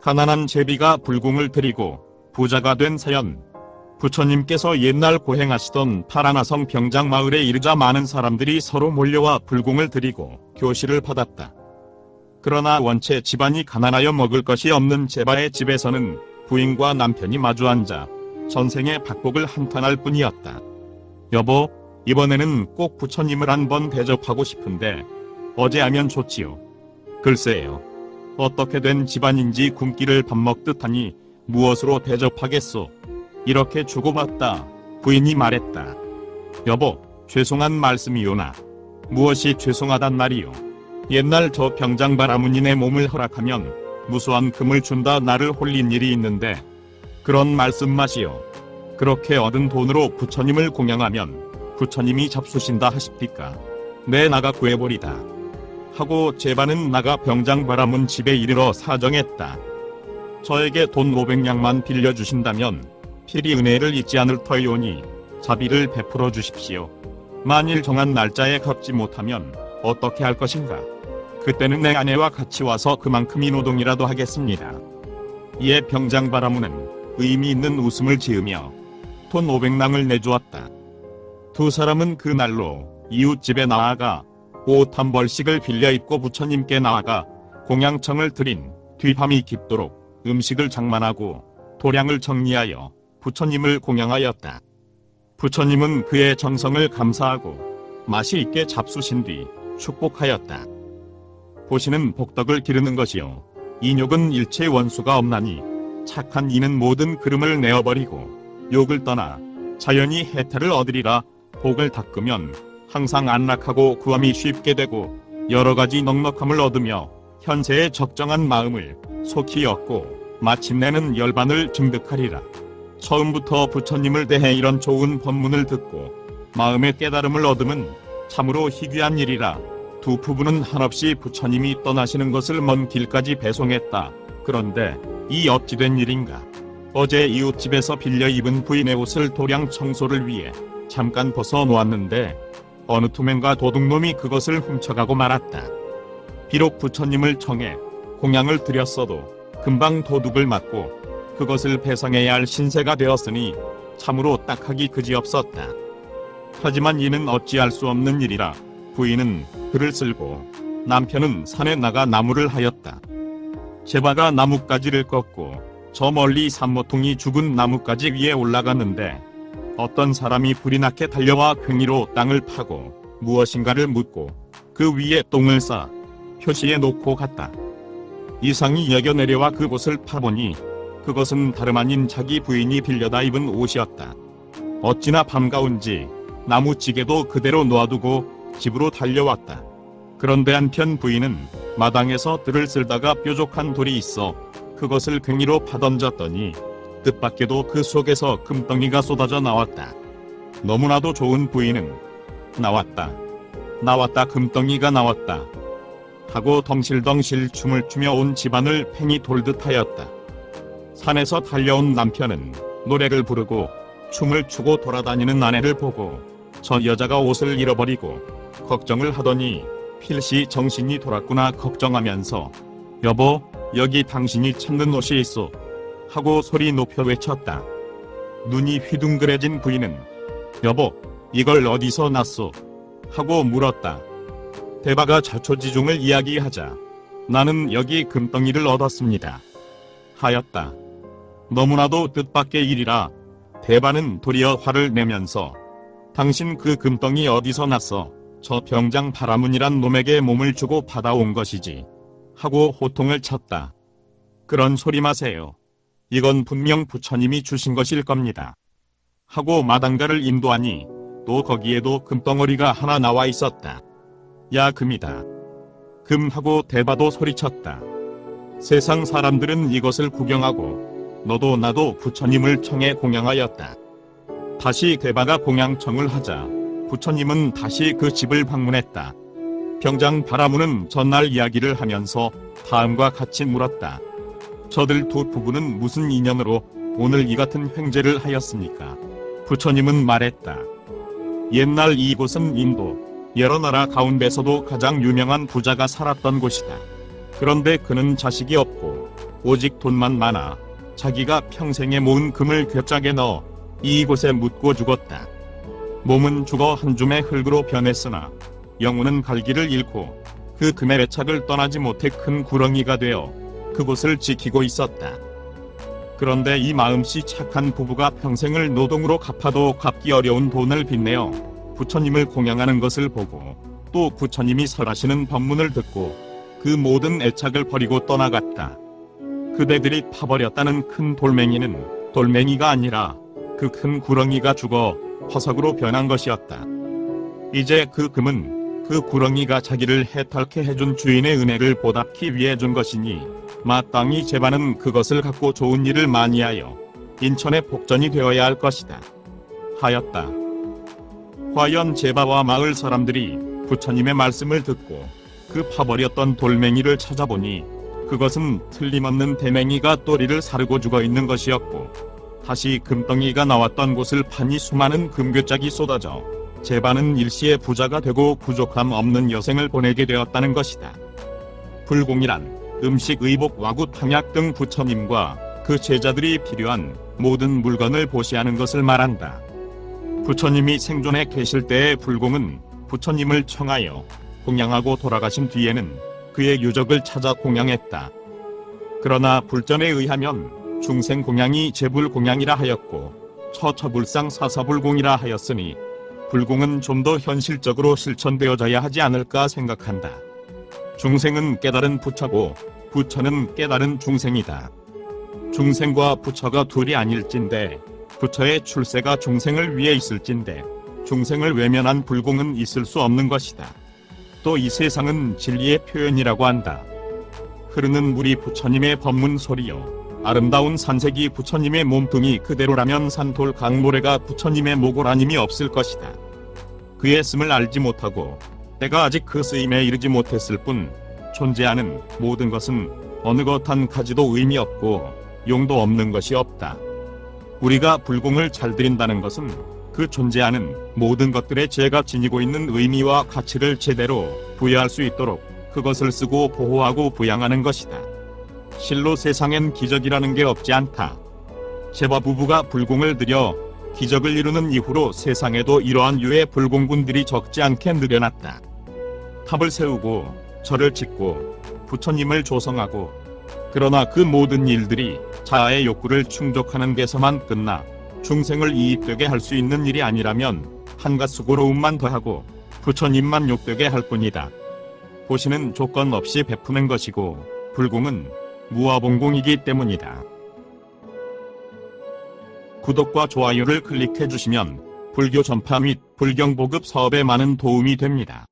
가난한 제비가 불공을 들이고 부자가 된 사연. 부처님께서 옛날 고행하시던 파라나성 병장마을에 이르자 많은 사람들이 서로 몰려와 불공을 들이고 교시를 받았다. 그러나 원체 집안이 가난하여 먹을 것이 없는 제바의 집에서는 부인과 남편이 마주 앉아 전생의 박복을 한탄할 뿐이었다. 여보, 이번에는 꼭 부처님을 한번 대접하고 싶은데 어제 하면 좋지요. 글쎄요. 어떻게 된 집안인지 굶기를 밥 먹듯 하니 무엇으로 대접하겠소? 이렇게 주고받다 부인이 말했다. 여보, 죄송한 말씀이오나 무엇이 죄송하단 말이요. 옛날 저 병장바라문인의 몸을 허락하면 무수한 금을 준다 나를 홀린 일이 있는데 그런 말씀마시오. 그렇게 얻은 돈으로 부처님을 공양하면 부처님이 잡수신다 하십니까? 내 나가 구해버리다. 하고 제바는 나가 병장바라문 집에 이르러 사정했다. 저에게 돈 500냥만 빌려주신다면 필히 은혜를 잊지 않을 터이오니 자비를 베풀어 주십시오. 만일 정한 날짜에 갚지 못하면 어떻게 할 것인가? 그때는 내 아내와 같이 와서 그만큼의 노동이라도 하겠습니다. 이에 병장바라문은 의미 있는 웃음을 지으며 돈 500낭을 내주었다. 두 사람은 그날로 이웃집에 나아가 옷 한 벌씩을 빌려 입고 부처님께 나아가 공양청을 드린 뒤 밤이 깊도록 음식을 장만하고 도량을 정리하여 부처님을 공양하였다. 부처님은 그의 정성을 감사하고 맛이 있게 잡수신 뒤 축복하였다. 보시는 복덕을 기르는 것이요. 인욕은 일체 원수가 없나니 착한 이는 모든 그름을 내어버리고 욕을 떠나 자연히 해탈을 얻으리라. 복을 닦으면 항상 안락하고 구함이 쉽게 되고 여러가지 넉넉함을 얻으며 현세의 적정한 마음을 속히 얻고 마침내는 열반을 증득하리라. 처음부터 부처님을 대해 이런 좋은 법문을 듣고 마음의 깨달음을 얻음은 참으로 희귀한 일이라. 두 부부는 한없이 부처님이 떠나시는 것을 먼 길까지 배송했다. 그런데 이 어찌 된 일인가? 어제 이웃집에서 빌려 입은 부인의 옷을 도량 청소를 위해 잠깐 벗어 놓았는데 어느 투맨과 도둑놈이 그것을 훔쳐가고 말았다. 비록 부처님을 청해 공양을 드렸어도 금방 도둑을 맞고 그것을 배상해야 할 신세가 되었으니 참으로 딱하기 그지없었다. 하지만 이는 어찌할 수 없는 일이라 부인은 글을 쓸고 남편은 산에 나가 나무를 하였다. 제바가 나뭇가지를 꺾고 저 멀리 산모퉁이 죽은 나뭇가지 위에 올라갔는데 어떤 사람이 불이 나게 달려와 괭이로 땅을 파고 무엇인가를 묻고 그 위에 똥을 싸 표시해 놓고 갔다. 이상이 여겨 내려와 그곳을 파보니 그것은 다름 아닌 자기 부인이 빌려다 입은 옷이었다. 어찌나 반가운지 나무찌개도 그대로 놓아두고 집으로 달려왔다. 그런데 한편 부인은 마당에서 들을 쓸다가 뾰족한 돌이 있어 그것을 괭이로 파던졌더니 뜻밖에도 그 속에서 금덩이가 쏟아져 나왔다. 너무나도 좋은 부인은 나왔다. 나왔다 금덩이가 나왔다. 하고 덩실덩실 춤을 추며 온 집안을 팽이 돌듯 하였다. 산에서 달려온 남편은 노래를 부르고 춤을 추고 돌아다니는 아내를 보고 저 여자가 옷을 잃어버리고 걱정을 하더니 필시 정신이 돌았구나 걱정하면서 여보, 여기 당신이 찾는 옷이 있어 하고 소리 높여 외쳤다. 눈이 휘둥그레진 부인은 여보, 이걸 어디서 났소? 하고 물었다. 대바가 자초지종을 이야기하자 나는 여기 금덩이를 얻었습니다. 하였다. 너무나도 뜻밖의 일이라 대바는 도리어 화를 내면서 당신 그 금덩이 어디서 났어? 저 병장 바라문이란 놈에게 몸을 주고 받아온 것이지. 하고 호통을 쳤다. 그런 소리 마세요. 이건 분명 부처님이 주신 것일 겁니다. 하고 마당가를 인도하니 또 거기에도 금덩어리가 하나 나와 있었다. 야 금이다. 금하고 대바도 소리쳤다. 세상 사람들은 이것을 구경하고 너도 나도 부처님을 청해 공양하였다. 다시 대바가 공양청을 하자 부처님은 다시 그 집을 방문했다. 병장 바라문은 전날 이야기를 하면서 다음과 같이 물었다. 저들 두 부부는 무슨 인연으로 오늘 이 같은 횡재를 하였습니까? 부처님은 말했다. 옛날 이곳은 인도 여러 나라 가운데서도 가장 유명한 부자가 살았던 곳이다. 그런데 그는 자식이 없고 오직 돈만 많아 자기가 평생에 모은 금을 괴짝에 넣어 이곳에 묻고 죽었다. 몸은 죽어 한 줌의 흙으로 변했으나 영혼은 갈 길을 잃고 그 금의 애착을 떠나지 못해 큰 구렁이가 되어 그곳을 지키고 있었다. 그런데 이 마음씨 착한 부부가 평생을 노동으로 갚아도 갚기 어려운 돈을 빚내어 부처님을 공양하는 것을 보고 또 부처님이 설하시는 법문을 듣고 그 모든 애착을 버리고 떠나갔다. 그대들이 파버렸다는 큰 돌멩이는 돌멩이가 아니라 그 큰 구렁이가 죽어 화석으로 변한 것이었다. 이제 그 금은 그 구렁이가 자기를 해탈케 해준 주인의 은혜를 보답기 위해 준 것이니 마땅히 제바는 그것을 갖고 좋은 일을 많이 하여 인천의 복전이 되어야 할 것이다. 하였다. 과연 제바와 마을 사람들이 부처님의 말씀을 듣고 그 파버렸던 돌멩이를 찾아보니 그것은 틀림없는 대맹이가 또리를 사르고 죽어있는 것이었고 다시 금덩이가 나왔던 곳을 파니 수많은 금괴짝이 쏟아져 제바는 일시에 부자가 되고 부족함 없는 여생을 보내게 되었다는 것이다. 불공이란 음식, 의복, 와구, 탕약 등 부처님과 그 제자들이 필요한 모든 물건을 보시하는 것을 말한다. 부처님이 생존해 계실 때의 불공은 부처님을 청하여 공양하고 돌아가신 뒤에는 그의 유적을 찾아 공양했다. 그러나 불전에 의하면 중생 공양이 제불 공양이라 하였고 처처불상 사사불공이라 하였으니 불공은 좀 더 현실적으로 실천되어져야 하지 않을까 생각한다. 중생은 깨달은 부처고 부처는 깨달은 중생이다. 중생과 부처가 둘이 아닐진대 부처의 출세가 중생을 위해 있을진대 중생을 외면한 불공은 있을 수 없는 것이다. 또 이 세상은 진리의 표현이라고 한다. 흐르는 물이 부처님의 법문 소리요. 아름다운 산색이 부처님의 몸뚱이 그대로라면 산돌 강모래가 부처님의 모고라님이 없을 것이다. 그의 씀을 알지 못하고 때가 아직 그 쓰임에 이르지 못했을 뿐 존재하는 모든 것은 어느 것 한 가지도 의미 없고 용도 없는 것이 없다. 우리가 불공을 잘 드린다는 것은 그 존재하는 모든 것들의 제가 지니고 있는 의미와 가치를 제대로 부여할 수 있도록 그것을 쓰고 보호하고 부양하는 것이다. 실로 세상엔 기적이라는 게 없지 않다. 제바 부부가 불공을 들여 기적을 이루는 이후로 세상에도 이러한 유의 불공군들이 적지 않게 늘어났다. 탑을 세우고 절을 짓고 부처님을 조성하고 그러나 그 모든 일들이 자아의 욕구를 충족하는 데서만 끝나 중생을 이익되게 할 수 있는 일이 아니라면 한갓 수고로움만 더하고 부처님만 욕되게 할 뿐이다. 보시는 조건 없이 베푸는 것이고 불공은 무아봉공이기 때문이다. 구독과 좋아요를 클릭해 주시면 불교 전파 및 불경 보급 사업에 많은 도움이 됩니다.